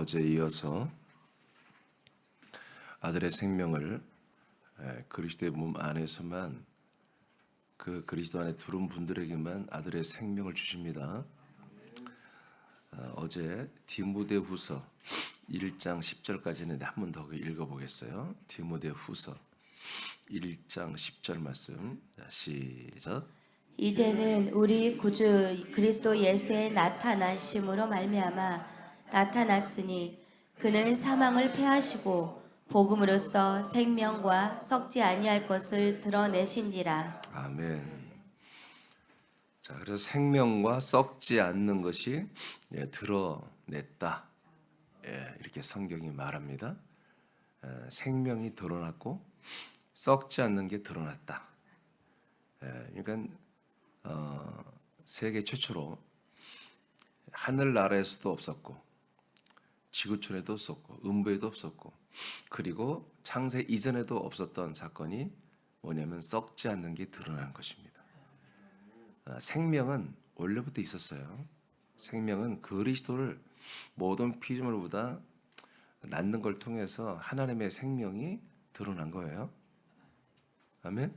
어제 이어서 아들의 생명을 그리스도의 몸 안에서만 그 그리스도 안에 들어온 분들에게만 아들의 생명을 주십니다. 어제 디모데후서 1장 10절까지는 한 번 더 읽어보겠어요. 디모데후서 1장 10절 말씀. 시작. 이제는 우리 구주 그리스도 예수의 나타나심으로 말미암아 나타났으니 그는 사망을 패하시고 복음으로써 생명과 썩지 아니할 것을 드러내신지라. 아멘. 자, 그래서 생명과 썩지 않는 것이 드러냈다. 이렇게 성경이 말합니다. 생명이 드러났고 썩지 않는 게 드러났다. 그러니까 세계 최초로 하늘나라에서도 없었고 지구촌에도 없었고 음부에도 없었고 그리고 창세 이전에도 없었던 사건이 뭐냐면 썩지 않는 게 드러나는 것입니다. 생명은 원래부터 있었어요. 생명은 그리스도를 모든 피조물보다 낳는 걸 통해서 하나님의 생명이 드러난 거예요. 아멘.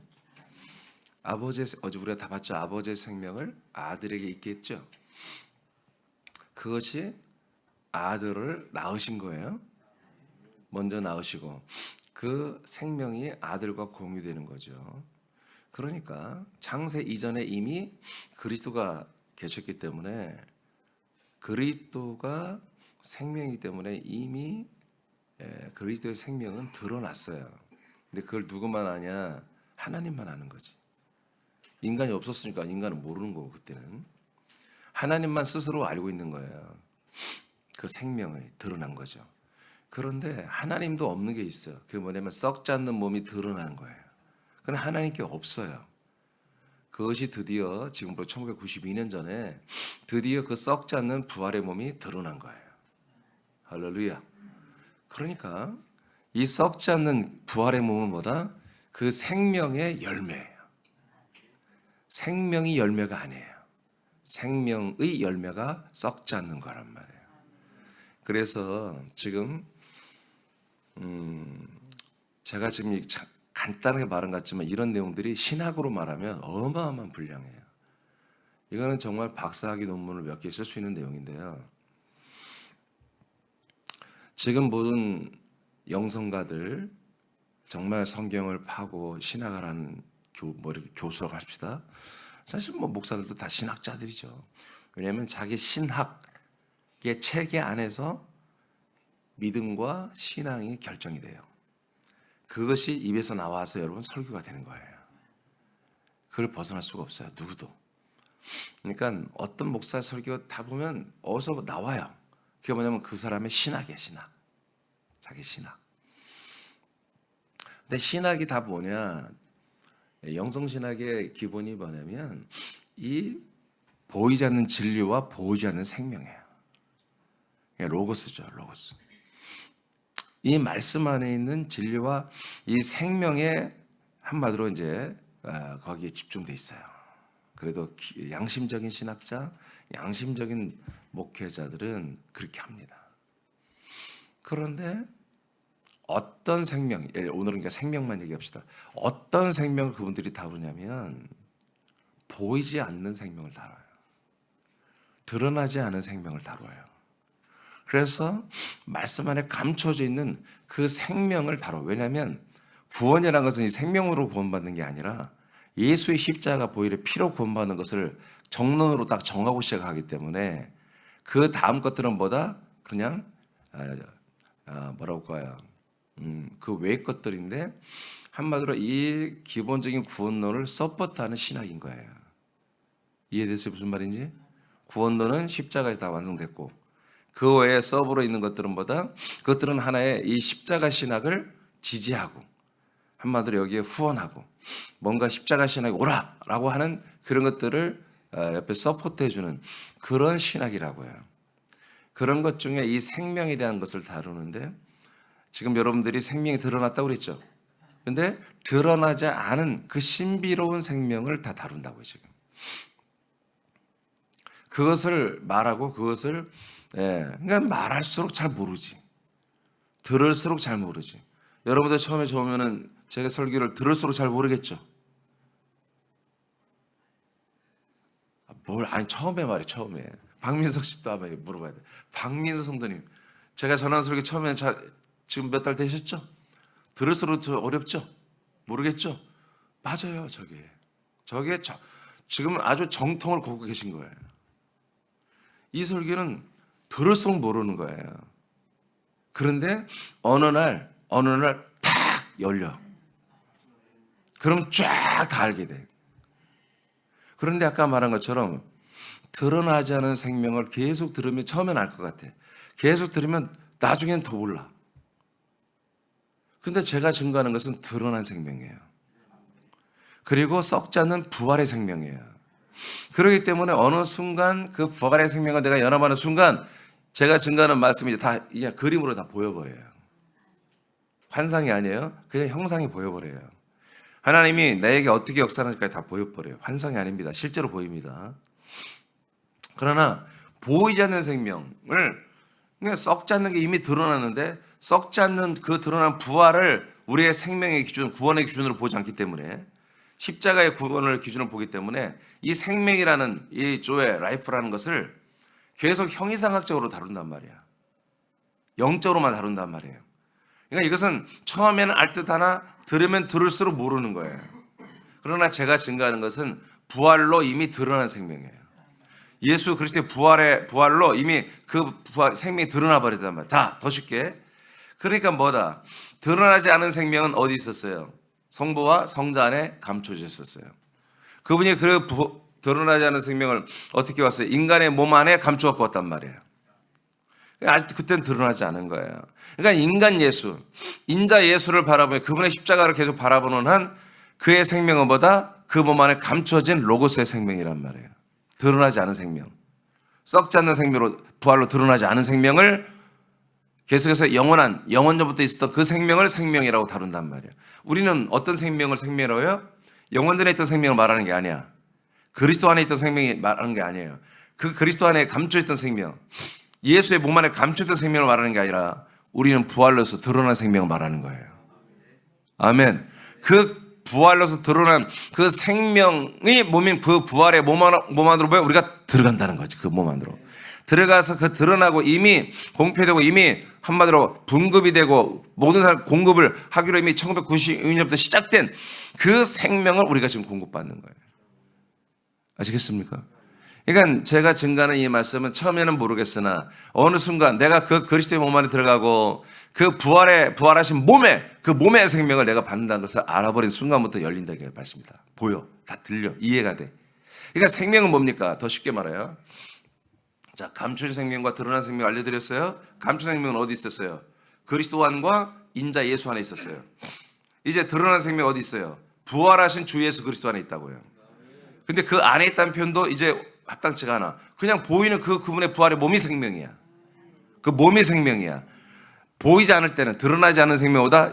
아버지의, 어제 우리가 다 봤죠. 아버지의 생명을 아들에게 있게 했죠. 그것이 아들을 낳으신 거예요. 먼저 낳으시고 그 생명이 아들과 공유되는 거죠. 그러니까 창세 이전에 이미 그리스도가 계셨기 때문에 그리스도가 생명이기 때문에 이미 그리스도의 생명은 드러났어요. 근데 그걸 누구만 아냐? 하나님만 아는 거지. 인간이 없었으니까 인간은 모르는 거고 그때는 하나님만 스스로 알고 있는 거예요. 그 생명이 드러난 거죠. 그런데 하나님도 없는 게 있어요. 그게 뭐냐면 썩지 않는 몸이 드러나는 거예요. 그건 하나님께 없어요. 그것이 드디어 지금부터 1992년 전에 드디어 그 썩지 않는 부활의 몸이 드러난 거예요. 할렐루야. 그러니까 이 썩지 않는 부활의 몸은 뭐다? 그 생명의 열매예요. 생명이 열매가 아니에요. 생명의 열매가 썩지 않는 거란 말이에요. 그래서 지금 제가 지금 간단하게 말한 것 같지만 이런 내용들이 신학으로 말하면 어마어마한 분량이에요. 이거는 정말 박사학위 논문을 몇 개 쓸 수 있는 내용인데요. 지금 모든 영성가들 정말 성경을 파고 신학을 하는 이렇게 교수라고 합시다. 사실 목사들도 다 신학자들이죠. 왜냐하면 자기 신학의 체계 안에서 믿음과 신앙이 결정이 돼요. 그것이 입에서 나와서 여러분 설교가 되는 거예요. 그걸 벗어날 수가 없어요. 누구도. 그러니까 어떤 목사 설교 다 보면 어디서 나와요. 그게 뭐냐면 그 사람의 신학이에요. 신학. 자기 신학. 근데 신학이 다 뭐냐? 영성신학의 기본이 뭐냐면 이 보이지 않는 진리와 보이지 않는 생명이에요. 로고스죠. 로고스. 이 말씀 안에 있는 진리와 이 생명의 한마디로 이제 거기에 집중돼 있어요. 그래도 양심적인 신학자, 양심적인 목회자들은 그렇게 합니다. 그런데 어떤 생명, 오늘은 그러니까 생명만 얘기합시다. 어떤 생명을 그분들이 다루냐면 보이지 않는 생명을 다뤄요. 드러나지 않은 생명을 다뤄요. 그래서 말씀 안에 감춰져 있는 그 생명을 다뤄. 왜냐하면 구원이라는 것은 이 생명으로 구원받는 게 아니라 예수의 십자가 보혈의 피로 구원받는 것을 정론으로 딱 정하고 시작하기 때문에 그 다음 것들은 뭐다? 그냥 뭐라고 할까요? 그 외의 것들인데 한마디로 이 기본적인 구원론을 서포트하는 신학인 거예요. 이해됐어요? 무슨 말인지? 구원론은 십자가에서 다 완성됐고 그 외에 서브로 있는 것들은 뭐다? 그것들은 하나의 이 십자가 신학을 지지하고 한마디로 여기에 후원하고 뭔가 십자가 신학이 오라라고 하는 그런 것들을 옆에 서포트해주는 그런 신학이라고 해요. 그런 것 중에 이 생명에 대한 것을 다루는데 지금 여러분들이 생명이 드러났다고 그랬죠. 근데 드러나지 않은 그 신비로운 생명을 다 다룬다고요. 지금 그것을 말하고 그것을 예, 그러니까 말할수록 잘 모르지. 들을수록 잘 모르지. 여러분들 처음에 좋으면은 제가 설교를 들을수록 잘 모르겠죠. 아니 처음에 말이에요. 처음에 박민석 씨도 한번 물어봐야 돼. 박민석 성도님, 제가 전한 설교 처음에 지금 몇 달 되셨죠? 들을수록 더 어렵죠? 모르겠죠? 맞아요. 저게 지금 아주 정통을 걷고 계신 거예요. 이 설교는 들을수록 모르는 거예요. 그런데 어느 날 탁 열려. 그럼 쫙 다 알게 돼. 그런데 아까 말한 것처럼 드러나지 않은 생명을 계속 들으면 처음엔 알 것 같아. 계속 들으면 나중엔 더 몰라. 근데 제가 증거하는 것은 드러난 생명이에요. 그리고 썩지 않는 부활의 생명이에요. 그렇기 때문에 어느 순간 그 부활의 생명을 내가 연합하는 순간 제가 증거하는 말씀이 다 이제 그림으로 다 보여버려요. 환상이 아니에요. 그냥 형상이 보여버려요. 하나님이 나에게 어떻게 역사하는지까지 다 보여버려요. 환상이 아닙니다. 실제로 보입니다. 그러나 보이지 않는 생명을 그냥 썩지 않는 게 이미 드러나는데 썩지 않는 그 드러난 부활을 우리의 생명의 기준, 구원의 기준으로 보지 않기 때문에 십자가의 구원을 기준으로 보기 때문에 이 생명이라는 이 조의 라이프라는 것을 계속 형이상학적으로 다룬단 말이야. 영적으로만 다룬단 말이에요. 그러니까 이것은 처음에는 알 듯 하나 들으면 들을수록 모르는 거예요. 그러나 제가 증거하는 것은 부활로 이미 드러난 생명이에요. 예수 그리스도의 부활로 이미 그 생명이 드러나 버렸단 말이에요. 더 쉽게. 그러니까 뭐다? 드러나지 않은 생명은 어디 있었어요? 성부와 성자 안에 감춰져 있었어요. 그분이 드러나지 않은 생명을 어떻게 왔어요? 인간의 몸 안에 감춰 갖고 왔단 말이에요. 아직 그때는 드러나지 않은 거예요. 그러니까 인간 예수, 인자 예수를 바라보며 그분의 십자가를 계속 바라보는 한 그의 생명은 뭐다? 그 몸 안에 감춰진 로고스의 생명이란 말이에요. 드러나지 않은 생명. 썩지 않는 생명으로 부활로 드러나지 않은 생명을 계속해서 영원전부터 있었던 그 생명을 생명이라고 다룬단 말이에요. 우리는 어떤 생명을 생명이라고 해요? 영원전에 있던 생명을 말하는 게 아니야. 그리스도 안에 있던 생명이 말하는 게 아니에요. 그 그리스도 안에 감춰있던 생명, 예수의 몸 안에 감춰있던 생명을 말하는 게 아니라 우리는 부활로서 드러난 생명을 말하는 거예요. 아멘. 그 부활로서 드러난 그 생명이 몸인 그 부활의 몸 안으로 보여 우리가 들어간다는 거지. 그 몸 안으로. 들어가서 그 드러나고 이미 공표되고 이미 한마디로 분급이 되고 모든 사람 공급을 하기로 이미 1992년부터 시작된 그 생명을 우리가 지금 공급받는 거예요. 아시겠습니까? 그러니까 제가 증가하는 이 말씀은 처음에는 모르겠으나 어느 순간 내가 그 그리스도의 몸 안에 들어가고 그 부활하신 그 몸의 생명을 내가 받는다는 것을 알아버린 순간부터 열린다는 말씀입니다. 보여. 다 들려. 이해가 돼. 그러니까 생명은 뭡니까? 더 쉽게 말해요. 자, 감춰진 생명과 드러난 생명 알려드렸어요. 감춰진 생명은 어디 있었어요? 그리스도 안과 인자 예수 안에 있었어요. 이제 드러난 생명 어디 있어요? 부활하신 주 예수 그리스도 안에 있다고요. 근데 그 안에 있다는 표현도 이제 합당치가 않아. 그냥 보이는 그분의 부활의 몸이 생명이야. 그 몸이 생명이야. 보이지 않을 때는 드러나지 않은 생명보다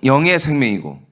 영의 생명이고.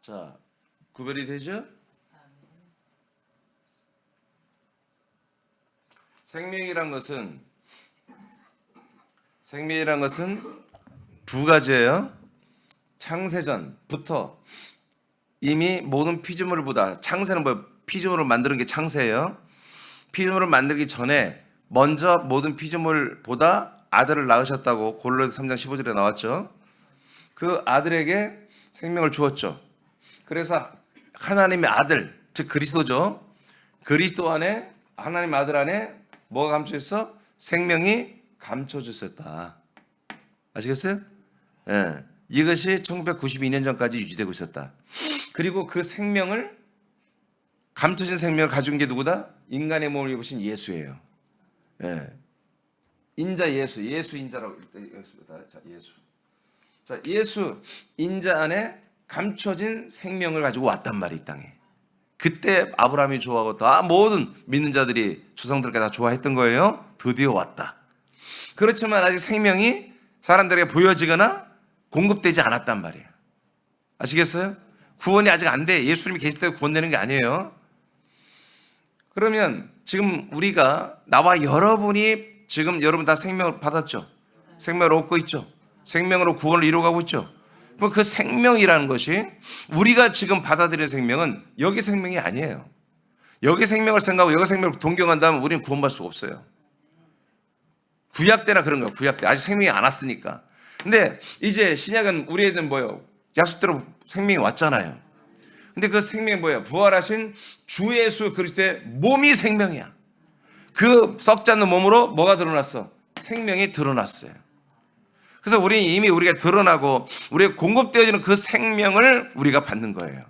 자, 구별이 되죠? 생명이란 것은 두 가지예요. 창세전부터 이미 모든 피조물보다, 창세는 뭐예요? 피조물을 만드는 게 창세예요. 피조물을 만들기 전에 먼저 모든 피조물보다 아들을 낳으셨다고 골로새 3장 15절에 나왔죠. 그 아들에게 생명을 주었죠. 그래서 하나님의 아들, 즉 그리스도죠. 그리스도 안에, 하나님 아들 안에 뭐가 감춰 있어? 생명이 감춰져 있었다. 아시겠어요? 예. 이것이 1992년 전까지 유지되고 있었다. 그리고 그 생명을, 감춰진 생명을 가진 게 누구다? 인간의 몸을 입으신 예수예요. 예. 인자 예수, 예수 인자라고 읽습니다. 자, 예수. 자, 예수 인자 안에 감춰진 생명을 가지고 왔단 말이에요, 이 땅에. 그때 아브라함이 좋아하고 다 모든 믿는 자들이 조상들께 다 좋아했던 거예요. 드디어 왔다. 그렇지만 아직 생명이 사람들에게 보여지거나 공급되지 않았단 말이에요. 아시겠어요? 구원이 아직 안 돼. 예수님이 계실 때 구원되는 게 아니에요. 그러면 지금 우리가, 나와 여러분이 지금 여러분 다 생명을 받았죠. 생명을 얻고 있죠. 생명으로 구원을 이루어가고 있죠. 그럼 그 생명이라는 것이, 우리가 지금 받아들이는 생명은 여기 생명이 아니에요. 여기 생명을 생각하고 여기 생명을 동경한다면 우리는 구원받을 수가 없어요. 구약 때나 그런 거예요. 구약 때 아직 생명이 안 왔으니까. 근데 이제 신약은 우리에게는 뭐예요? 약속대로 생명이 왔잖아요. 근데 그 생명이 뭐예요? 부활하신 주 예수 그리스도의 몸이 생명이야. 그 썩지 않는 몸으로 뭐가 드러났어? 생명이 드러났어요. 그래서 우리는 이미 우리가 드러나고 우리가 공급되어지는 그 생명을 우리가 받는 거예요.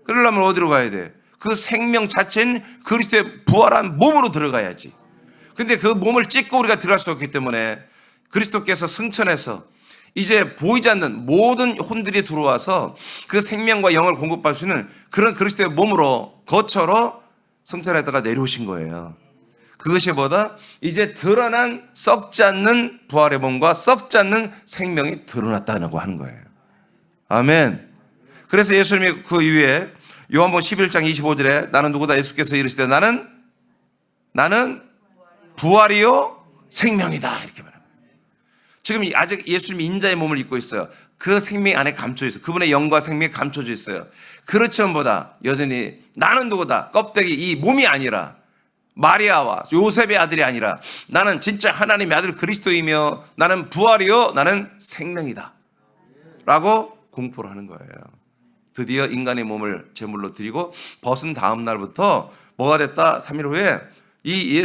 그러려면 어디로 가야 돼? 그 생명 자체인 그리스도의 부활한 몸으로 들어가야지. 근데 그 몸을 찢고 우리가 들어갈 수 없기 때문에 그리스도께서 승천해서 이제 보이지 않는 모든 혼들이 들어와서 그 생명과 영을 공급할 수 있는 그런 그리스도의 몸으로, 거처로 승천했다가 내려오신 거예요. 그것이 뭐다? 이제 드러난 썩지 않는 부활의 몸과 썩지 않는 생명이 드러났다고 하는 거예요. 아멘. 그래서 예수님이 그 이후에 요한복음 11장 25절에 나는 누구다? 예수께서 이르시되 나는 부활이요 생명이다, 이렇게 말합니다. 지금 아직 예수님이 인자의 몸을 입고 있어요. 그 생명이 안에 감춰져 있어요. 그분의 영과 생명이 감춰져 있어요. 그렇지만 보다 여전히 나는 누구다? 껍데기, 이 몸이 아니라 마리아와 요셉의 아들이 아니라 나는 진짜 하나님의 아들 그리스도이며 나는 부활이요 나는 생명이다 라고 공포를 하는 거예요. 드디어 인간의 몸을 제물로 드리고 벗은 다음 날부터 뭐가 됐다? 3일 후에 이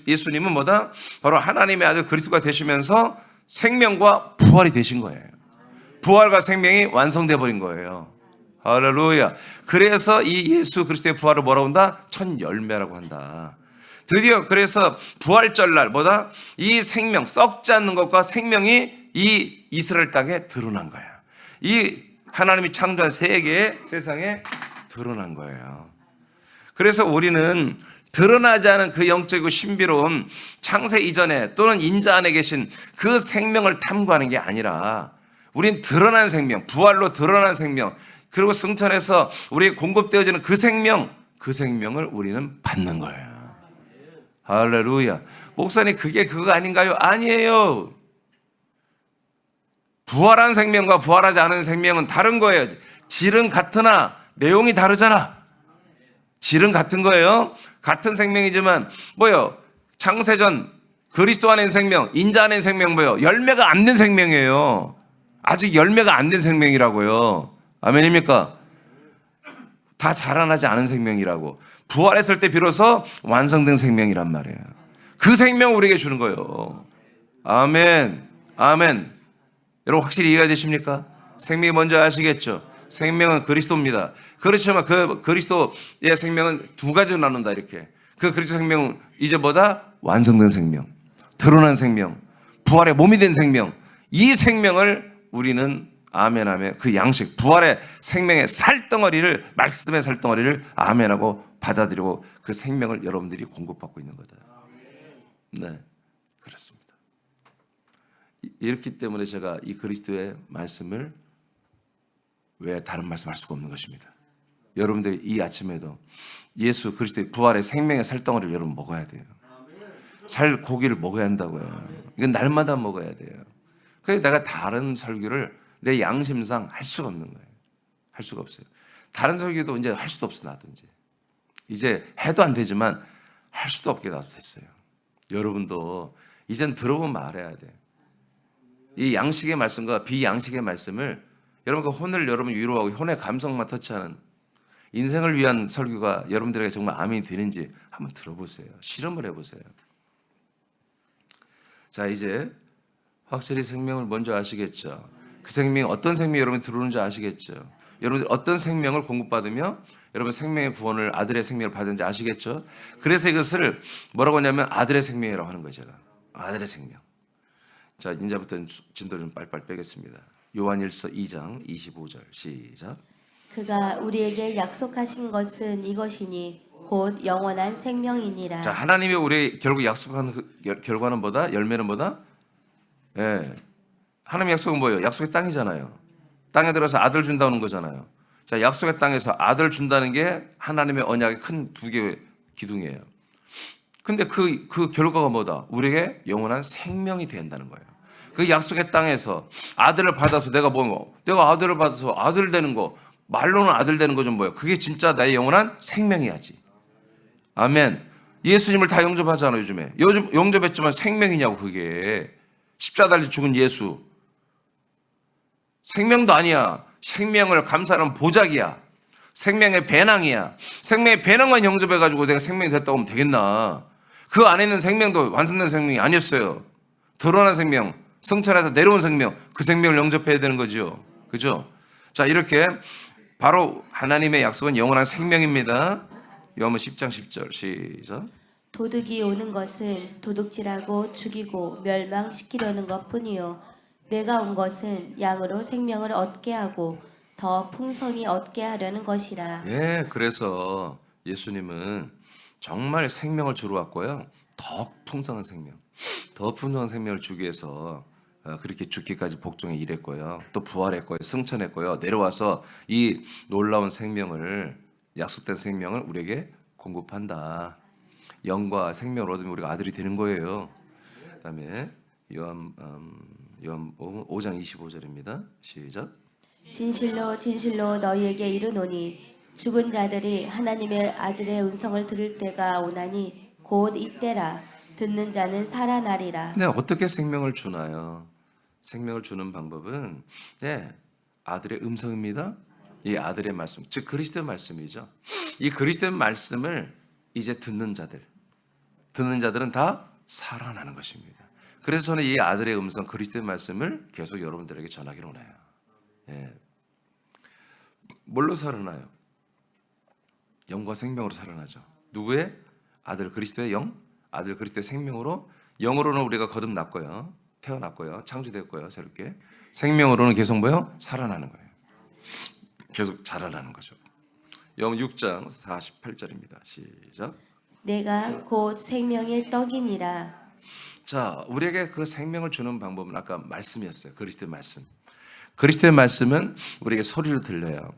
예수님은 뭐다? 바로 하나님의 아들 그리스도가 되시면서 생명과 부활이 되신 거예요. 부활과 생명이 완성돼 버린 거예요. 할렐루야. 그래서 이 예수 그리스도의 부활을 뭐라고 한다? 첫 열매라고 한다. 드디어 그래서 부활절날 뭐다? 이 생명, 썩지 않는 것과 생명이 이 이스라엘 땅에 드러난 거예요. 이 하나님이 창조한 세계의 세상에 드러난 거예요. 그래서 우리는 드러나지 않은 그 영적이고 신비로운 창세 이전에 또는 인자 안에 계신 그 생명을 탐구하는 게 아니라 우린 드러난 생명, 부활로 드러난 생명, 그리고 승천해서 우리에게 공급되어지는 그 생명을 우리는 받는 거예요. 할렐루야. 목사님 그게 그거 아닌가요? 아니에요. 부활한 생명과 부활하지 않은 생명은 다른 거예요. 질은 같으나 내용이 다르잖아. 질은 같은 거예요. 같은 생명이지만 뭐요? 창세전 그리스도 안에 있는 생명, 인자 안에 있는 생명 뭐요? 열매가 안 된 생명이에요. 아직 열매가 안 된 생명이라고요. 아멘입니까? 다 자라나지 않은 생명이라고. 부활했을 때 비로소 완성된 생명이란 말이에요. 그 생명을 우리에게 주는 거예요. 아멘. 아멘. 여러분 확실히 이해가 되십니까? 생명이 뭔지 아시겠죠? 생명은 그리스도입니다. 그렇지만 그 그리스도의 생명은 두 가지로 나눈다, 이렇게. 그 그리스도 생명은 이제 뭐다? 완성된 생명, 드러난 생명, 부활의 몸이 된 생명. 이 생명을 우리는 아멘하며 그 양식, 부활의 생명의 살덩어리를, 말씀의 살덩어리를 아멘하고 받아들이고 그 생명을 여러분들이 공급받고 있는 거다. 네, 그렇습니다. 이렇기 때문에 제가 이 그리스도의 말씀을 왜 다른 말씀할 수가 없는 것입니다. 여러분들이 이 아침에도 예수 그리스도의 부활의 생명의 살덩어리를 여러분 먹어야 돼요. 살 고기를 먹어야 한다고요. 이건 날마다 먹어야 돼요. 그래서 내가 다른 설교를 내 양심상 할 수가 없는 거예요. 할 수가 없어요. 다른 설교도 이제 할 수도 없어, 나도 이제 해도 안 되지만 할 수도 없게 나도 됐어요. 여러분도 이젠 들어보면 알아야 돼. 이 양식의 말씀과 비양식의 말씀을 여러분 그 혼을 여러분 위로하고 혼의 감성만 터치하는 인생을 위한 설교가 여러분들에게 정말 아멘이 되는지 한번 들어보세요. 실험을 해보세요. 자, 이제 확실히 생명을 먼저 아시겠죠. 그 생명이 어떤 생명이 여러분이 들어오는지 아시겠죠. 여러분들 어떤 생명을 공급받으며 여러분 생명의 구원을 아들의 생명을 받은지 아시겠죠. 그래서 이것을 뭐라고 하냐면 아들의 생명이라고 하는 거예요. 제가 아들의 생명. 자, 이제부터는 진도를 좀 빨리빨리 빼겠습니다. 요한일서 2장 25절 시작. 그가 우리에게 약속하신 것은 이것이니 곧 영원한 생명이니라. 자, 하나님이 우리 결국 약속한 결과는 뭐다? 열매는 뭐다? 예. 하나님의 약속은 뭐예요? 약속의 땅이잖아요. 땅에 들어서 아들 준다는 거잖아요. 자, 약속의 땅에서 아들 준다는 게 하나님의 언약의 큰 두 개의 기둥이에요. 근데 그 결과가 뭐다? 우리에게 영원한 생명이 된다는 거예요. 그 약속의 땅에서 아들을 받아서 내가 아들을 받아서 아들 되는 거, 말로는 아들 되는 거 좀 뭐예요? 그게 진짜 나의 영원한 생명이야지. 아멘. 예수님을 다 영접하잖아요, 요즘에. 요즘 영접했지만 생명이냐고, 그게. 십자가 달려 죽은 예수. 생명도 아니야. 생명을 감사하는 보작이야. 생명의 배낭이야. 생명의 배낭만 영접해가지고 내가 생명이 됐다고 하면 되겠나. 그 안에 있는 생명도 완성된 생명이 아니었어요. 드러난 생명, 성천에서 내려온 생명, 그 생명을 영접해야 되는 거죠. 그죠? 자, 이렇게 바로 하나님의 약속은 영원한 생명입니다. 요한복음 10장 10절 시작. 도둑이 오는 것은 도둑질하고 죽이고 멸망시키려는 것뿐이요 내가 온 것은 양으로 생명을 얻게 하고 더 풍성히 얻게 하려는 것이라. 예, 그래서 예수님은 정말 생명을 주러 왔고요. 더 풍성한 생명, 더 풍성한 생명을 주기 위해서 그렇게 죽기까지 복종에 일했고요. 또 부활했고요. 승천했고요. 내려와서 이 놀라운 생명을, 약속된 생명을 우리에게 공급한다. 영과 생명을 얻으면 우리가 아들이 되는 거예요. 그다음에 요한 5장 25절입니다. 시작. 진실로 진실로 너희에게 이르노니 죽은 자들이 하나님의 아들의 음성을 들을 때가 오나니 곧 이때라. 듣는 자는 살아나리라. 근데 어떻게 생명을 주나요? 생명을 주는 방법은 아들의 음성입니다. 이 아들의 말씀, 즉 그리스도의 말씀이죠. 이 그리스도의 말씀을 이제 듣는 자들은 다 살아나는 것입니다. 그래서 저는 이 아들의 음성, 그리스도의 말씀을 계속 여러분들에게 전하기를 원해요. 예. 뭘로 살아나요? 영과 생명으로 살아나죠. 누구의? 아들 그리스도의 영, 아들 그리스도의 생명으로. 영으로는 우리가 거듭났고요, 태어났고요, 창조됐고요, 새롭게. 생명으로는 계속 뭐요? 살아나는 거예요. 계속 자라나는 거죠. 요한복음 6장 48절입니다. 시작. 내가 곧 생명의 떡이니라. 자, 우리에게 그 생명을 주는 방법은 아까 말씀이었어요. 그리스도의 말씀. 그리스도의 말씀은 우리에게 소리로 들려요.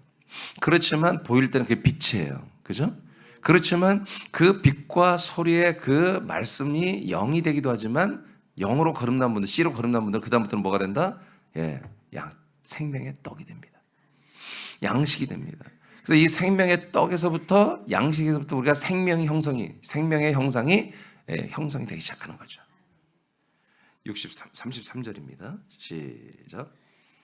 그렇지만 보일 때는 그게 빛이에요. 그죠? 그렇지만 그 빛과 소리의 그 말씀이 영이 되기도 하지만 영으로 거듭난 분들, 씨로 거듭난 분들 그다음부터는 뭐가 된다? 생명의 떡이 됩니다. 양식이 됩니다. 그래서 이 생명의 떡에서부터, 양식에서부터 우리가 생명의 형상이 형성이 되기 시작하는 거죠. 33절입니다. 시작.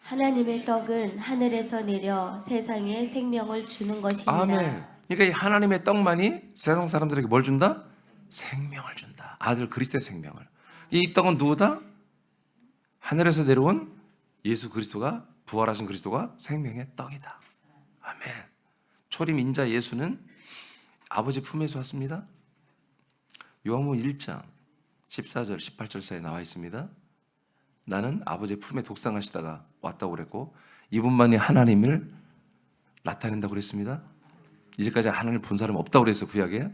하나님의 떡은 하늘에서 내려 세상에 생명을 주는 것이니라. 아멘. 그러니까 이 하나님의 떡만이 세상 사람들에게 뭘 준다? 생명을 준다. 아들 그리스도의 생명을. 이 떡은 누구다? 하늘에서 내려온 예수 그리스도가, 부활하신 그리스도가 생명의 떡이다. 아멘. 초림 인자 예수는 아버지 품에서 왔습니다. 요한복음 1장 14절 18절 사이에 나와 있습니다. 나는 아버지의 품에 독상하시다가 왔다고 그랬고 이분만이 하나님을 나타낸다고 그랬습니다. 이제까지 하나님을 본 사람 없다고 그랬어요. 구약에.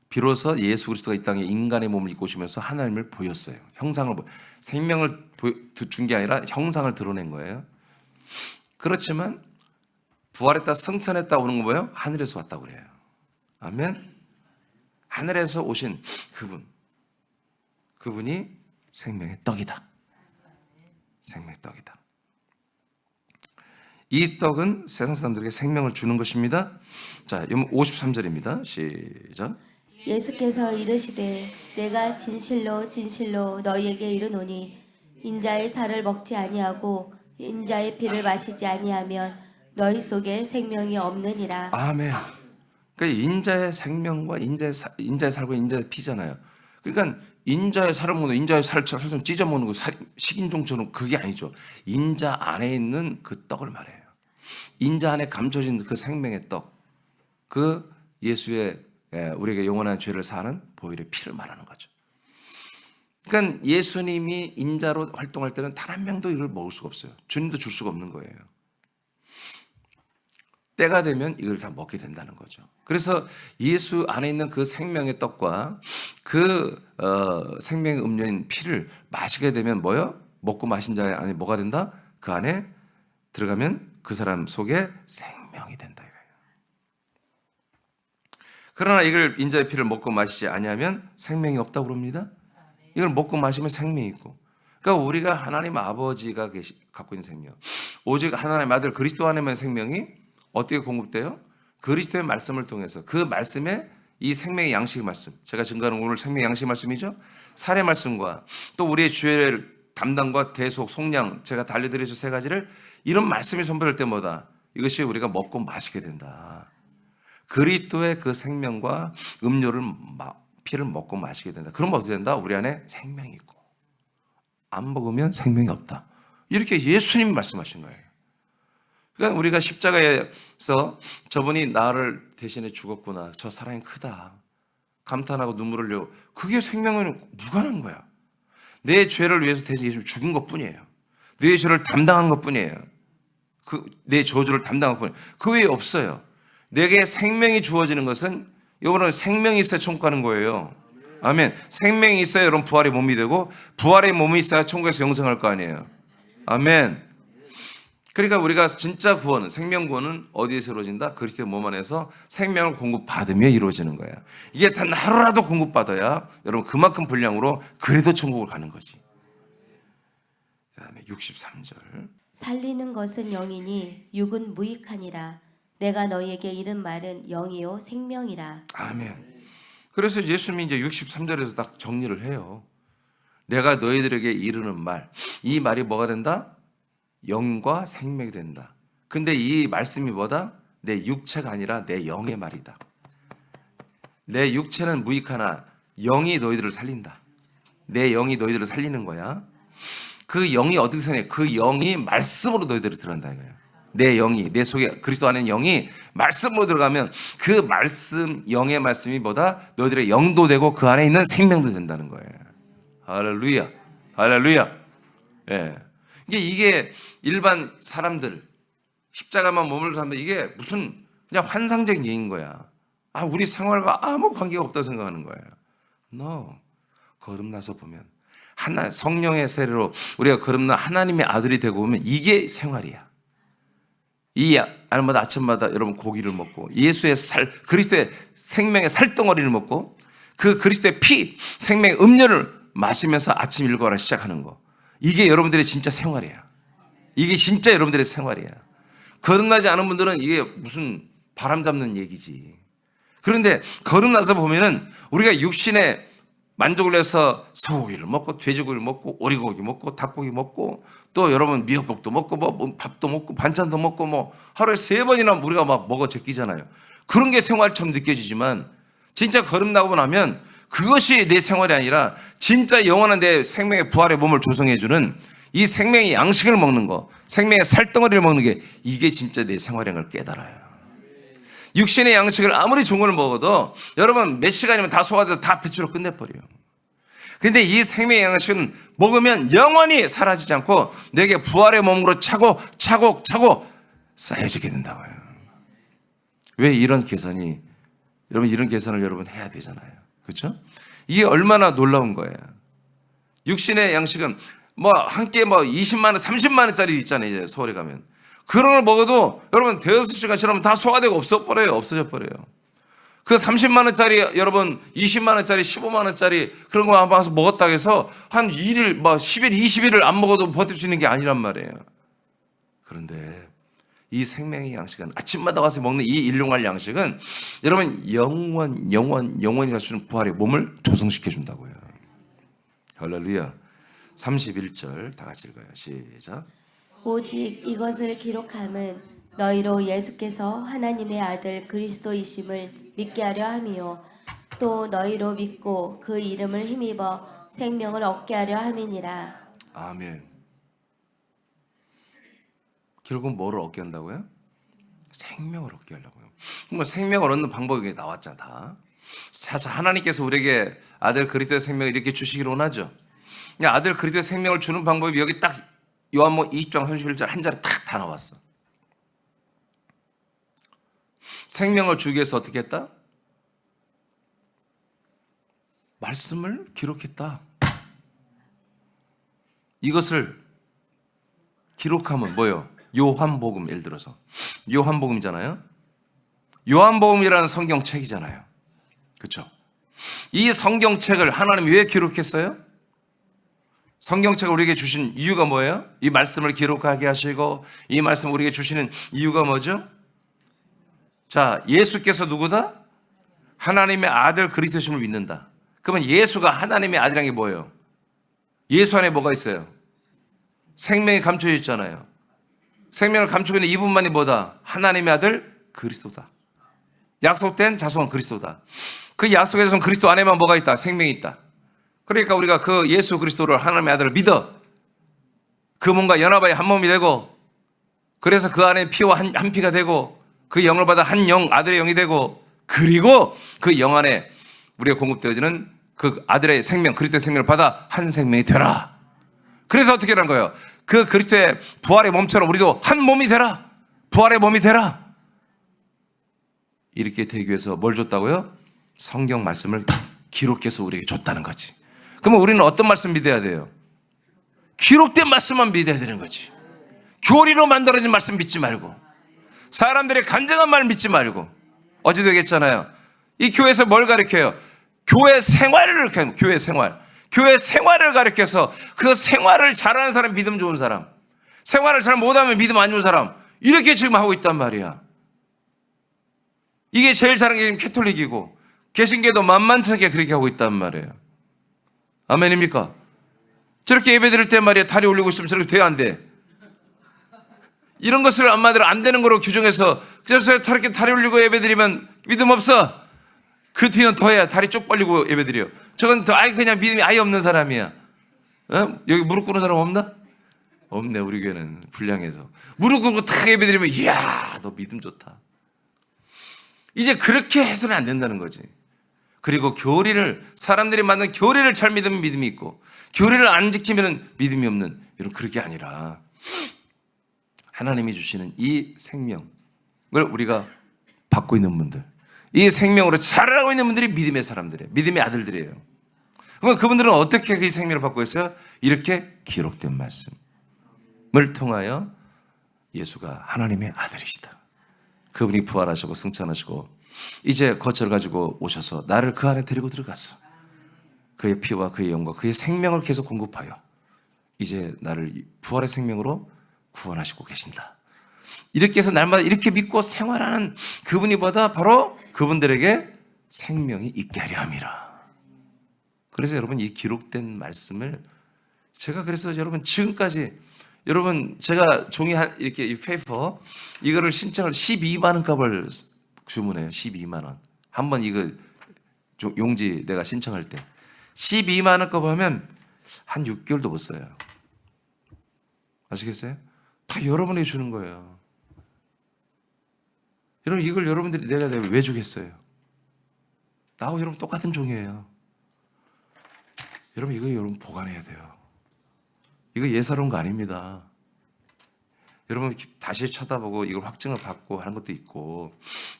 비로소 예수 그리스도가 이 땅에 인간의 몸을 입고 오시면서 하나님을 보였어요. 생명을 준 게 아니라 형상을 드러낸 거예요. 그렇지만 부활했다 승천했다 오는 거 뭐예요? 하늘에서 왔다고 그래요. 아멘. 하늘에서 오신 그분. 그분이 생명의 떡이다. 생명의 떡이다. 이 떡은 세상 사람들에게 생명을 주는 것입니다. 자, 53절입니다. 시작. 예수께서 이르시되 내가 진실로 진실로 너희에게 이르노니 인자의 살을 먹지 아니하고 인자의 피를 마시지 아니하면 너희 속에 생명이 없느니라. 아멘. 그러니까 인자의 생명과 인자의 살과 인자의 피잖아요. 그러니까 인자의 살을 먹는 인자의 살을 찢어 먹는 거 식인종처럼 그게 아니죠. 인자 안에 있는 그 떡을 말해요. 인자 안에 감춰진 그 생명의 떡, 그 예수의 우리에게 영원한 죄를 사는 보혈의 피를 말하는 거죠. 그러니까 예수님이 인자로 활동할 때는 단 한 명도 이걸 먹을 수가 없어요. 주님도 줄 수가 없는 거예요. 때가 되면 이걸 다 먹게 된다는 거죠. 그래서 예수 안에 있는 그 생명의 떡과 그 생명의 음료인 피를 마시게 되면 뭐요? 먹고 마신 자 안에 뭐가 된다? 그 안에 들어가면 그 사람 속에 생명이 된다 이거예요. 그러나 이걸 인자의 피를 먹고 마시지 아니하면 생명이 없다고 그럽니다. 이걸 먹고 마시면 생명이 있고. 그러니까 우리가 하나님 아버지가 갖고 있는 생명, 오직 하나님의 아들 그리스도 안에만 생명이 어떻게 공급돼요? 그리스도의 말씀을 통해서 그 말씀에 이 생명의 양식의 말씀, 제가 증거하는 오늘 생명의 양식의 말씀이죠. 살의 말씀과 또 우리의 주의 담당과 대속, 속량, 제가 달려드려서 세 가지를 이런 말씀이 선포될 때마다 이것이 우리가 먹고 마시게 된다. 그리스도의 그 생명과 음료를 피를 먹고 마시게 된다. 그러면 어떻게 된다? 우리 안에 생명이 있고 안 먹으면 생명이 없다. 이렇게 예수님이 말씀하신 거예요. 그러니까 우리가 십자가에서 저분이 나를 대신에 죽었구나. 저 사랑이 크다. 감탄하고 눈물을 흘려. 그게 생명은 무관한 거야. 내 죄를 위해서 대신 예수님이 죽은 것뿐이에요. 내 죄를 담당한 것뿐이에요. 내 저주를 담당한 것뿐이에요. 그 외에 없어요. 내게 생명이 주어지는 것은 여러분 생명이 있어야 천국 가는 거예요. 아멘. 생명이 있어야 여러분 부활의 몸이 되고 부활의 몸이 있어야 천국에서 영생할 거 아니에요. 아멘. 그러니까 우리가 진짜 구원은 생명 구원은 어디에서 이루어진다? 그리스도의 몸 안에서 생명을 공급받으며 이루어지는 거야. 이게 단 하루라도 공급받아야 여러분 그만큼 분량으로 그래도 천국을 가는 거지. 그다음에 63절. 살리는 것은 영이니 육은 무익하니라. 내가 너희에게 이른 말은 영이요 생명이라. 아멘. 그래서 예수님이 이제 63절에서 딱 정리를 해요. 내가 너희들에게 이르는 말, 이 말이 뭐가 된다? 영과 생명이 된다. 근데 이 말씀이 뭐다? 내 육체가 아니라 내 영의 말이다. 내 육체는 무익하나 영이 너희들을 살린다. 내 영이 너희들을 살리는 거야. 그 영이 어떻게 살냐? 그 영이 말씀으로 너희들을 들어간다 이거야. 내 영이, 내 속에 그리스도 안에 영이 말씀으로 들어가면 그 말씀, 영의 말씀이 뭐다? 너희들의 영도 되고 그 안에 있는 생명도 된다는 거예요. 할렐루야. 할렐루야. 예. 이게 일반 사람들, 십자가만 머물러 사람들, 이게 무슨 그냥 환상적인 얘기인 거야. 우리 생활과 아무 관계가 없다고 생각하는 거예요. No. 거듭나서 보면 성령의 세례로 우리가 거듭나 하나님의 아들이 되고 오면 이게 생활이야. 이 날마다 아침마다 여러분 고기를 먹고 예수의 그리스도의 생명의 살덩어리를 먹고 그 그리스도의 피, 생명의 음료를 마시면서 아침 일과를 시작하는 거. 이게 여러분들의 진짜 생활이야. 이게 진짜 여러분들의 생활이야. 거듭나지 않은 분들은 이게 무슨 바람 잡는 얘기지. 그런데 거듭나서 보면은 우리가 육신에 만족을 해서 소고기를 먹고 돼지고기를 먹고 오리고기 먹고 닭고기 먹고 또 여러분 미역국도 먹고 뭐 밥도 먹고 반찬도 먹고 뭐 하루에 3번이나 우리가 막 먹어 제끼잖아요. 그런 게 생활처럼 느껴지지만 진짜 거듭나고 나면 그것이 내 생활이 아니라 진짜 영원한 내 생명의 부활의 몸을 조성해주는 이 생명의 양식을 먹는 거, 생명의 살덩어리를 먹는 게 이게 진짜 내 생활인 걸 깨달아요. 육신의 양식을 아무리 좋은 걸 먹어도 여러분 몇 시간이면 다 소화돼서 다 배출로 끝내버려요. 근데 이 생명의 양식은 먹으면 영원히 사라지지 않고 내게 부활의 몸으로 차곡차곡 쌓여지게 된다고요. 왜 이런 계산이, 여러분 이런 계산을 여러분 해야 되잖아요. 그렇죠? 이게 얼마나 놀라운 거예요. 육신의 양식은 뭐 한 끼에 뭐 20만 원, 30만 원짜리 있잖아요. 이제 서울에 가면. 그런 걸 먹어도 여러분 대여섯 시간 지나면 다 소화되고 없어져 버려요. 그 30만 원짜리 여러분 20만 원짜리 15만 원짜리 그런 거 와서 먹었다고 해서 한 1일 막 10일 20일을 안 먹어도 버틸 수 있는 게 아니란 말이에요. 그런데 이 생명의 양식은 아침마다 와서 먹는 이 일용할 양식은 여러분 영원히 갈 수 있는 부활의 몸을 조성시켜 준다고요. 할렐루야. 31절 다 같이 읽어요. 시작. 오직 이것을 기록함은 너희로 예수께서 하나님의 아들 그리스도이심을 믿게 하려 함이요 또 너희로 믿고 그 이름을 힘입어 생명을 얻게 하려 함이니라. 아멘. 결국 뭐를 얻게 한다고요? 생명을 얻게 하려고요. 그럼 생명을 얻는 방법이 나왔잖아 다. 사실 하나님께서 우리에게 아들 그리스도의 생명을 이렇게 주시기를 원하죠. 그냥 아들 그리스도의 생명을 주는 방법이 여기 딱 요한복음 20장 31절 한 자리 탁 다 나왔어. 생명을 주기 위해서 어떻게 했다? 말씀을 기록했다. 이것을 기록하면 뭐예요? 요한복음 예를 들어서 요한복음이잖아요. 요한복음이라는 성경책이잖아요. 그렇죠? 이 성경책을 하나님이 왜 기록했어요? 성경책을 우리에게 주신 이유가 뭐예요? 이 말씀을 기록하게 하시고 이 말씀을 우리에게 주시는 이유가 뭐죠? 자, 예수께서 누구다? 하나님의 아들 그리스도심을 믿는다. 그러면 예수가 하나님의 아들이라는 게 뭐예요? 예수 안에 뭐가 있어요? 생명이 감춰져 있잖아요. 생명을 감추고 있는 이분만이 뭐다? 하나님의 아들 그리스도다. 약속된 자손 그리스도다. 그 약속의 자손 그리스도 안에만 뭐가 있다? 생명이 있다. 그러니까 우리가 그 예수 그리스도를 하나님의 아들을 믿어 그 몸과 연합하여 한 몸이 되고 그래서 그 안에 피와 한 피가 되고 그 영을 받아 한 영 아들의 영이 되고 그리고 그 영 안에 우리가 공급되어지는 그 아들의 생명 그리스도의 생명을 받아 한 생명이 되라. 그래서 어떻게 하는 거예요? 그 그리스도의 부활의 몸처럼 우리도 한 몸이 되라. 부활의 몸이 되라. 이렇게 되기 위해서 뭘 줬다고요? 성경 말씀을 기록해서 우리에게 줬다는 거지. 그러면 우리는 어떤 말씀 믿어야 돼요? 기록된 말씀만 믿어야 되는 거지. 교리로 만들어진 말씀 믿지 말고 사람들의 간증한 말 믿지 말고. 어제도 얘기했잖아요. 이 교회에서 뭘 가르쳐요? 교회 생활을 가르쳐요. 교회 생활. 교회 생활을 가르쳐서 그 생활을 잘하는 사람 믿음 좋은 사람, 생활을 잘 못하면 믿음 안 좋은 사람, 이렇게 지금 하고 있단 말이야. 이게 제일 잘하는 게 지금 캐톨릭이고 개신교도 만만찮게 그렇게 하고 있단 말이에요. 아멘입니까? 저렇게 예배 드릴 때 말이야 다리 올리고 있으면 저렇게 돼야 안 돼. 이런 것을 한마디로 안 되는 거로 규정해서 그래서 저렇게 다리 올리고 예배 드리면 믿음 없어. 그 뒤는 더 해야 다리 쭉 벌리고 예배 드려. 저건 더 아예 그냥 믿음이 아예 없는 사람이야. 어? 여기 무릎 꿇는 사람 없나? 없네. 우리 교회는 불량해서 무릎 꿇고 탁 예배 드리면 이야 너 믿음 좋다. 이제 그렇게 해서는 안 된다는 거지. 그리고 교리를 사람들이 만든 교리를 잘 믿으면 믿음이 있고 교리를 안 지키면 믿음이 없는 이런 그런 게 아니라 하나님이 주시는 이 생명을 우리가 받고 있는 분들, 이 생명으로 살아가고 있는 분들이 믿음의 사람들이에요. 믿음의 아들들이에요. 그럼 그분들은 어떻게 그 생명을 받고 있어요? 이렇게 기록된 말씀을 통하여 예수가 하나님의 아들이시다. 그분이 부활하시고 승천하시고 이제 거처를 가지고 오셔서 나를 그 안에 데리고 들어갔어. 그의 피와 그의 영과 그의 생명을 계속 공급하여 이제 나를 부활의 생명으로 구원하시고 계신다. 이렇게 해서 날마다 이렇게 믿고 생활하는 그분이 보다 바로 그분들에게 생명이 있게 하려 함이라. 그래서 여러분 이 기록된 말씀을 제가 그래서 여러분 지금까지 여러분 제가 종이 이렇게 이 페이퍼 이거를 신청을 12만 원 값을 주문해요. 12만 원. 한번 이거 용지 내가 신청할 때 12만 원 값 하면 한 6개월도 못 써요. 아시겠어요? 다 여러분이 주는 거예요. 여러분 이걸 여러분들이 내가 왜 주겠어요? 나하고 여러분 똑같은 종이에요. 여러분 이거 여러분 보관해야 돼요. 이거 예사로운 거 아닙니다. 여러분 다시 쳐다보고 이걸 확증을 받고 하는 것도 있고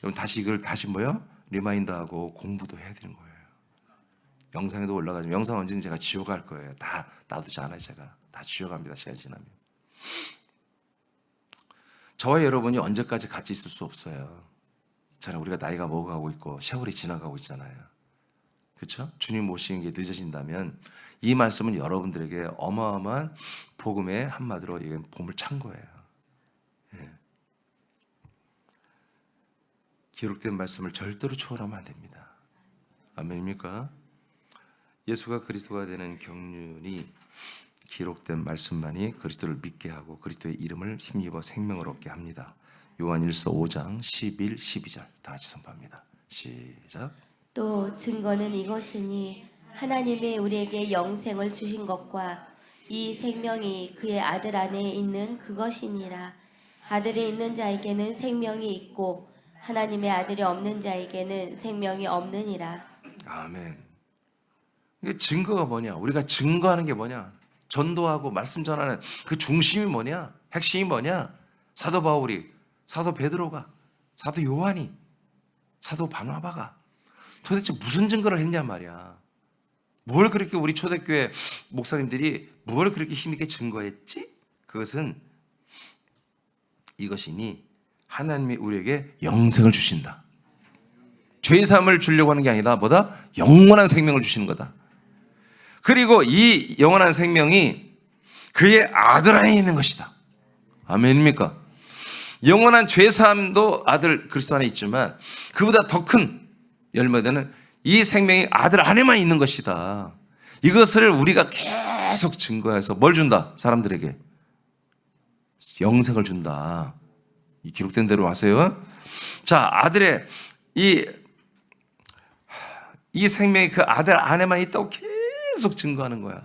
여러분 다시 이걸 다시 뭐요? 리마인드하고 공부도 해야 되는 거예요. 영상에도 올라가지만 영상 언제든지 제가 지워갈 거예요. 다 놔두지 않아요. 제가 다 지워갑니다. 시간 지나면. 저와 여러분이 언제까지 같이 있을 수 없어요. 저는 우리가 나이가 먹어가고 있고 세월이 지나가고 있잖아요. 그렇죠? 주님 모시는 게 늦어진다면 이 말씀은 여러분들에게 어마어마한 복음의 한마디로 이게 보물 찬 거예요. 예. 기록된 말씀을 절대로 초월하면 안 됩니다. 아멘입니까? 예수가 그리스도가 되는 경륜이 기록된 말씀만이 그리스도를 믿게 하고 그리스도의 이름을 힘입어 생명을 얻게 합니다. 요한일서 5장 11, 12절 다 같이 선포합니다. 시작. 또 증거는 이것이니 하나님이 우리에게 영생을 주신 것과 이 생명이 그의 아들 안에 있는 그것이니라. 아들이 있는 자에게는 생명이 있고 하나님의 아들이 없는 자에게는 생명이 없느니라. 아멘. 이게 증거가 뭐냐? 우리가 증거하는 게 뭐냐? 전도하고 말씀 전하는 그 중심이 뭐냐? 핵심이 뭐냐? 사도 바울이, 사도 베드로가, 사도 요한이, 사도 바나바가 도대체 무슨 증거를 했냐 말이야. 뭘 그렇게 우리 초대교회 목사님들이 뭘 그렇게 힘있게 증거했지? 그것은 이것이니 하나님이 우리에게 영생을 주신다. 죄사함을 주려고 하는 게 아니라 뭐다? 영원한 생명을 주시는 거다. 그리고 이 영원한 생명이 그의 아들 안에 있는 것이다. 아멘입니까? 영원한 죄사함도 아들 그리스도 안에 있지만 그보다 더 큰 열매되는 이 생명이 아들 안에만 있는 것이다. 이것을 우리가 계속 증거해서 뭘 준다? 사람들에게 영생을 준다. 이 기록된 대로 하세요. 자, 아들의 이 생명이 그 아들 안에만 있다고 계속 증거하는 거야.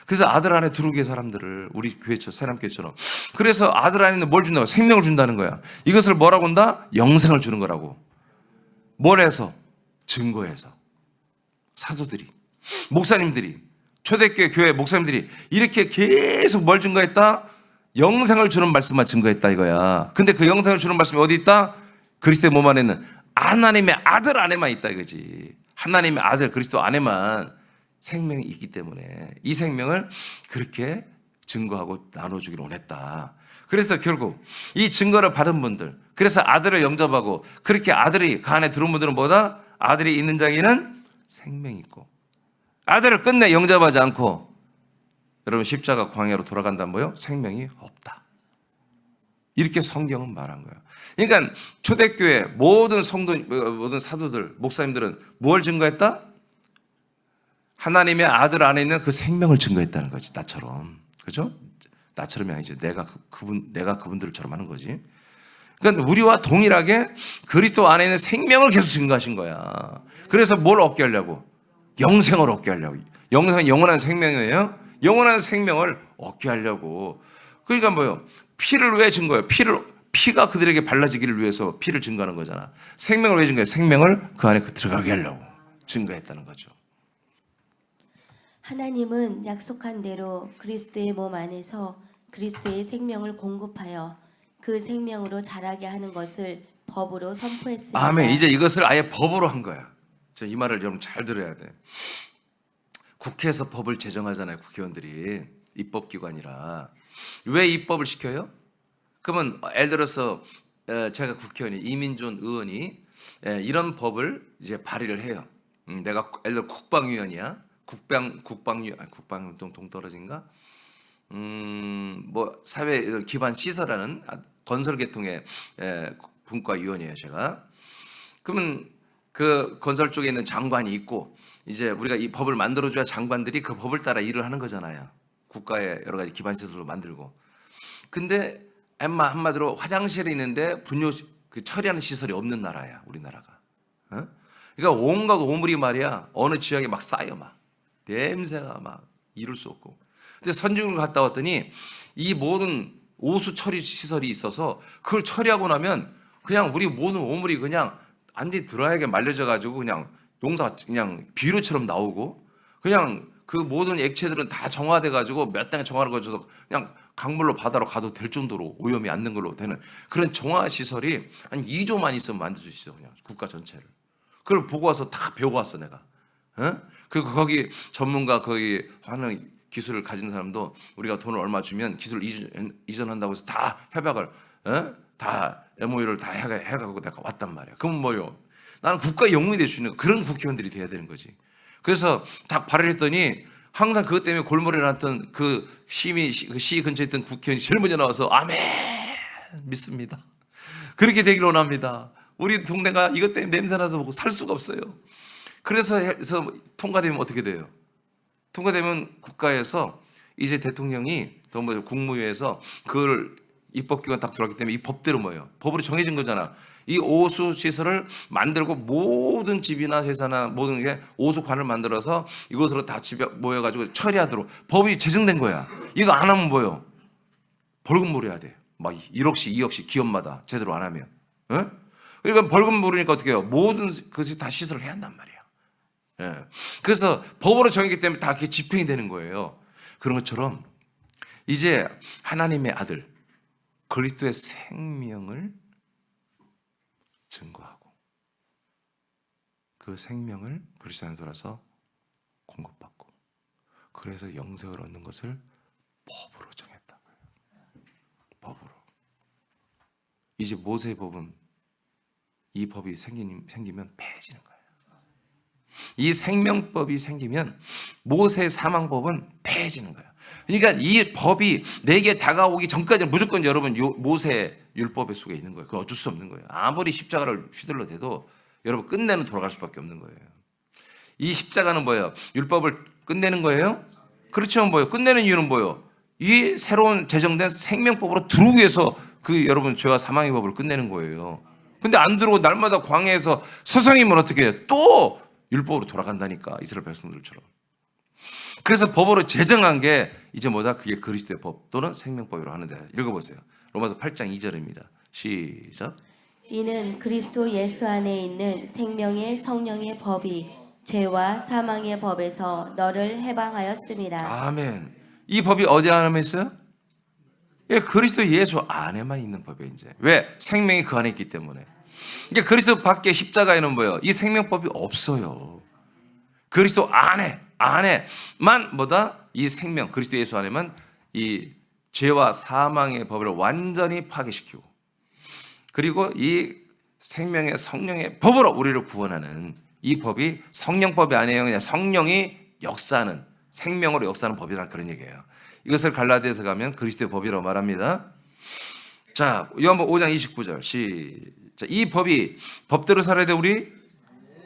그래서 아들 안에 들어오게 사람들을 우리 교회처럼 새남교회처럼 그래서 아들 안에 있는 뭘 준다고? 생명을 준다는 거야. 이것을 뭐라고 한다? 영생을 주는 거라고. 뭘 해서? 증거해서. 사도들이, 목사님들이, 초대교회 교회 목사님들이 이렇게 계속 뭘 증거했다? 영생을 주는 말씀만 증거했다 이거야. 근데 그 영생을 주는 말씀이 어디 있다? 그리스도의 몸 안에는 하나님의 아들 안에만 있다 이거지. 하나님의 아들 그리스도 안에만 생명이 있기 때문에 이 생명을 그렇게 증거하고 나눠주기를 원했다. 그래서 결국 이 증거를 받은 분들, 그래서 아들을 영접하고 그렇게 아들이 그 안에 들어온 분들은 뭐다? 아들이 있는 자에게는 생명이 있고, 아들을 끝내 영접하지 않고 여러분 십자가 광야로 돌아간다면 뭐요? 생명이 없다. 이렇게 성경은 말한 거예요. 그러니까 초대교회 모든 성도, 모든 사도들, 목사님들은 뭘 증거했다? 하나님의 아들 안에 있는 그 생명을 증거했다는 거지. 나처럼. 그죠? 나처럼이 아니죠. 내가 그분들처럼 하는 거지. 그러니까 우리와 동일하게 그리스도 안에 있는 생명을 계속 증거하신 거야. 그래서 뭘 얻게 하려고? 영생을 얻게 하려고. 영생은 영원한 생명이에요. 영원한 생명을 얻게 하려고. 그러니까 뭐요? 피를 왜 증거해요? 피가 그들에게 발라지기를 위해서 피를 증거하는 거잖아. 생명을 왜 증거해요? 생명을 그 안에 들어가게 하려고 증거했다는 거죠. 하나님은 약속한 대로 그리스도의 몸 안에서 그리스도의 생명을 공급하여 그 생명으로 자라게 하는 것을 법으로 선포했습니다. 아멘. 이제 이것을 아예 법으로 한 거야. 이 말을 여러분 잘 들어야 돼. 국회에서 법을 제정하잖아요. 국회의원들이. 입법기관이라. 왜 입법을 시켜요? 그러면 예를 들어서 제가 국회의원이 이민존 의원이 이런 법을 이제 발의를 해요. 내가 예를 들어 국방위원이야. 국방위원 동떨어진가? 뭐 사회 기반 시설하는 건설 계통의 분과위원이에요, 제가. 그러면 그 건설 쪽에 있는 장관이 있고 이제 우리가 이 법을 만들어줘야 장관들이 그 법을 따라 일을 하는 거잖아요. 국가의 여러 가지 기반 시설을 만들고. 근데 한마디로 화장실이 있는데 분뇨 그 처리하는 시설이 없는 나라야, 우리나라가. 어? 그러니까 온갖 오물이 말이야 어느 지역에 막 쌓여 막 냄새가 막 이룰 수 없고. 근데 선진국을 갔다 왔더니 이 모든 오수 처리 시설이 있어서 그걸 처리하고 나면 그냥 우리 모든 오물이 그냥 완전히 드라이하게 말려져 가지고 그냥 그냥 비료처럼 나오고 그냥 그 모든 액체들은 다 정화돼 가지고 몇 단계 정화를 거쳐서 그냥 강물로 바다로 가도 될 정도로 오염이 안 된 걸로 되는 그런 정화 시설이 한 2조만 있으면 만들 수 있어. 그냥 국가 전체를. 그걸 보고 와서 다 배워 왔어 내가. 그리고 거기 전문가 거기 하는 기술을 가진 사람도 우리가 돈을 얼마 주면 기술 이전한다고 해서 다 협약을 다 MOU를 다 해가고 내가 왔단 말이야. 그럼 뭐요? 나는 국가 영웅이 될 수 있는 그런 국회의원들이 돼야 되는 거지. 그래서 딱 발의했더니 항상 그것 때문에 골머리를 났던 그 시 근처에 있던 국회의원이 제일 먼저 나와서 아멘 믿습니다. 그렇게 되길 원합니다. 우리 동네가 이것 때문에 냄새나서 살 수가 없어요. 그래서 통과되면 어떻게 돼요? 통과되면 국가에서 이제 대통령이 또 뭐 국무회에서 그걸 입법기관 딱 들어왔기 때문에 이 법대로 뭐예요? 법으로 정해진 거잖아. 이 오수 시설을 만들고 모든 집이나 회사나 모든 게 오수관을 만들어서 이곳으로 다 집에 모여가지고 처리하도록 법이 제정된 거야. 이거 안 하면 뭐예요? 벌금 물어야 돼. 막 1억씩 2억씩 기업마다 제대로 안 하면. 어? 그러니까 벌금 물으니까 어떻게 해요? 모든 것이 다 시설을 해야 한단 말이야. 예. 그래서 법으로 정했기 때문에 다 그게 집행이 되는 거예요. 그런 것처럼 이제 하나님의 아들 그리스도의 생명을 증거하고 그 생명을 그리스도 안에 돌아서 공급받고 그래서 영생을 얻는 것을 법으로 정했다고요. 법으로. 이제 모세의 법은 이 법이 생기면 폐해지는 거예요. 이 생명법이 생기면 모세의 사망법은 폐해지는 거예요. 그러니까 이 법이 내게 다가오기 전까지는 무조건 여러분 모세 율법의 속에 있는 거예요. 그건 어쩔 수 없는 거예요. 아무리 십자가를 휘둘러 대도 여러분 끝내는 돌아갈 수밖에 없는 거예요. 이 십자가는 뭐예요? 율법을 끝내는 거예요? 그렇지만 뭐예요? 끝내는 이유는 뭐예요? 이 새로운 제정된 생명법으로 들어오기 위해서 그 여러분 죄와 사망의 법을 끝내는 거예요. 근데 안 들어오고 날마다 광야에서 서성이면 어떻게 해요? 또 율법으로 돌아간다니까 이스라엘 백성들처럼. 그래서 법으로 제정한 게 이제 뭐다? 그게 그리스도의 법 또는 생명법이라고 하는데 읽어보세요. 로마서 8장 2절입니다. 시작. 이는 그리스도 예수 안에 있는 생명의 성령의 법이 죄와 사망의 법에서 너를 해방하였습니다. 아멘. 이 법이 어디 안에 있어요? 예, 그리스도 예수 안에만 있는 법이에요. 이제 왜? 생명이 그 안에 있기 때문에. 이게 그리스도 밖에 십자가에는 뭐예요? 이 생명법이 없어요. 그리스도 안에만 뭐다? 이 생명 그리스도 예수 안에만 이 죄와 사망의 법을 완전히 파괴시키고 그리고 이 생명의 성령의 법으로 우리를 구원하는 이 법이 성령법이 아니에요. 그냥 성령이 역사하는 생명으로 역사하는 법이라는 그런 얘기예요. 이것을 갈라디아서 가면 그리스도의 법이라고 말합니다. 자, 요한복음 5장 29절 시작. 이 법이 법대로 살아야 돼 우리?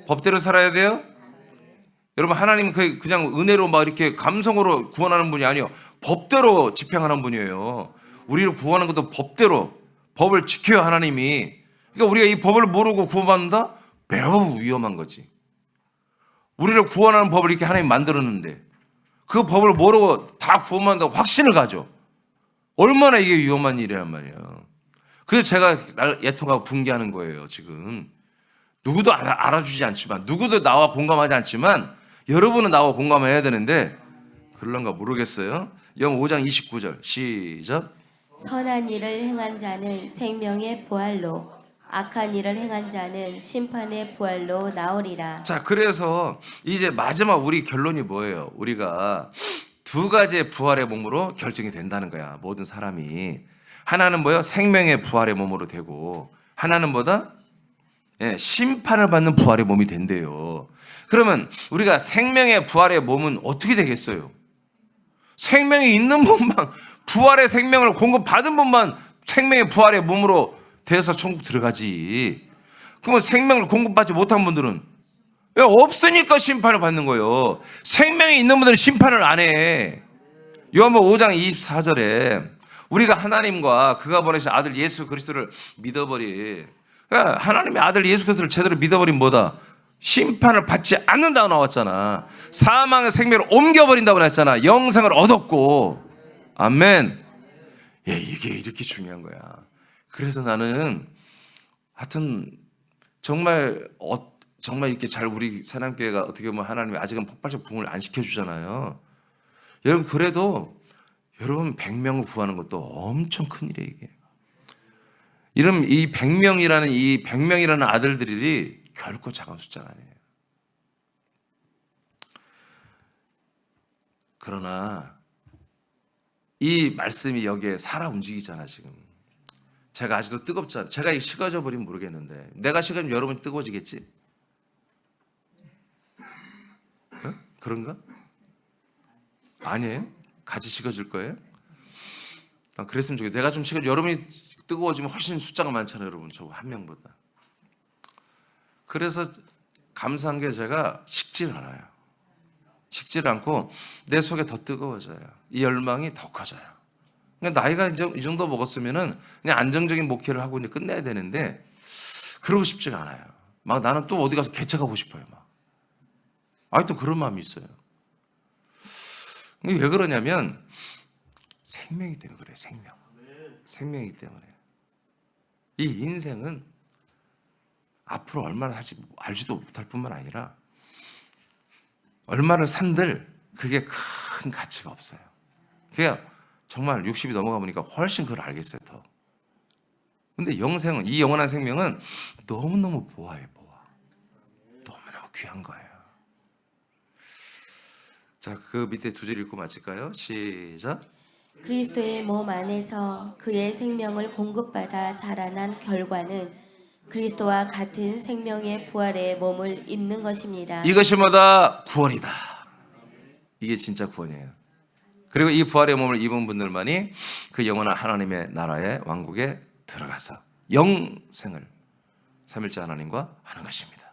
법대로 살아야 돼요? 여러분 하나님은 그냥 은혜로 막 이렇게 감성으로 구원하는 분이 아니에요. 법대로 집행하는 분이에요. 우리를 구원하는 것도 법대로 법을 지켜야 하나님이. 그러니까 우리가 이 법을 모르고 구원받는다? 매우 위험한 거지. 우리를 구원하는 법을 이렇게 하나님이 만들었는데 그 법을 모르고 다 구원받는다고 확신을 가져. 얼마나 이게 위험한 일이란 말이에요. 그래서 제가 애통하고 분개하는 거예요. 지금 누구도 알아주지 않지만 누구도 나와 공감하지 않지만 여러분은 나와 공감해야 되는데 그럴런가 모르겠어요. 영 5장 29절 시작. 선한 일을 행한 자는 생명의 부활로 악한 일을 행한 자는 심판의 부활로 나오리라. 자, 그래서 이제 마지막 우리 결론이 뭐예요? 우리가 두 가지의 부활의 몸으로 결정이 된다는 거야. 모든 사람이. 하나는 뭐예요? 생명의 부활의 몸으로 되고 하나는 뭐다? 예, 심판을 받는 부활의 몸이 된대요. 그러면 우리가 생명의 부활의 몸은 어떻게 되겠어요? 생명이 있는 분만 부활의 생명을 공급받은 분만 생명의 부활의 몸으로 돼서 천국 들어가지. 그러면 생명을 공급받지 못한 분들은 왜 없으니까 심판을 받는 거예요. 생명이 있는 분들은 심판을 안 해. 요한복음 5장 24절에 우리가 하나님과 그가 보내신 아들 예수 그리스도를 믿어버리. 그러니까 하나님의 아들 예수 그리스도를 제대로 믿어버린 뭐다? 심판을 받지 않는다고 나왔잖아. 사망의 생명을 옮겨버린다고 나왔잖아. 영생을 얻었고. 아멘. 예, 이게 이렇게 중요한 거야. 그래서 나는 하여튼 정말 이렇게 잘 우리 사랑교회가 어떻게 보면 하나님이 아직은 폭발적 부흥을 안 시켜주잖아요. 여러분 그래도 여러분 100명을 구하는 것도 엄청 큰 일이에요. 이게. 이런 이 100명이라는 아들들이 결코 작은 숫자가 아니에요. 그러나 이 말씀이 여기에 살아 움직이잖아 지금. 제가 아직도 뜨겁잖아요. 제가 식어져 버리면 모르겠는데 내가 식으면 여러분이 뜨거워지겠지? 어? 그런가? 아니에요? 같이 식어질 거예요? 그랬으면 좋겠어요. 내가 좀 식어져 여러분이 뜨거워지면 훨씬 숫자가 많잖아요. 여러분 저 한 명보다. 그래서 감사한 게 제가 식질 않아요. 식질 않고 내 속에 더 뜨거워져요. 이 열망이 더 커져요. 그러니까 나이가 이제 이 정도 먹었으면은 그냥 안정적인 목회를 하고 이제 끝내야 되는데 그러고 싶지가 않아요. 막 나는 또 어디 가서 개척하고 싶어요. 막. 아직도 그런 마음이 있어요. 왜 그러냐면 생명이기 때문에 그래요. 생명. 생명이기 때문에. 이 인생은 앞으로 얼마나 살지 알지도 못할 뿐만 아니라 얼마를 산들 그게 큰 가치가 없어요. 그냥 정말 60이 넘어가 보니까 훨씬 그걸 알겠어요. 더. 근데 영생은 이 영원한 생명은 너무너무 보아요. 보아. 너무너무 귀한 거예요. 자, 그 밑에 두 절 읽고 마칠까요? 시작. 그리스도의 몸 안에서 그의 생명을 공급받아 자라난 결과는 그리스도와 같은 생명의 부활의 몸을 입는 것입니다. 이것이 뭐다? 구원이다. 이게 진짜 구원이에요. 그리고 이 부활의 몸을 입은 분들만이 그 영원한 하나님의 나라의 왕국에 들어가서 영생을 삼일째 하나님과 하는 것입니다.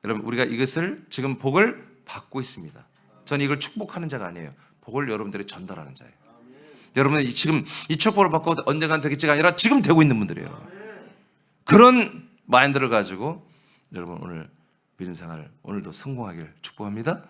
여러분 우리가 이것을 지금 복을 받고 있습니다. 저는 이걸 축복하는 자가 아니에요. 복을 여러분들이 전달하는 자예요. 여러분은 지금 이 축복을 받고 언젠간 되겠지가 아니라 지금 되고 있는 분들이에요. 그런 마인드를 가지고 여러분 오늘 믿음 생활 오늘도 성공하길 축복합니다.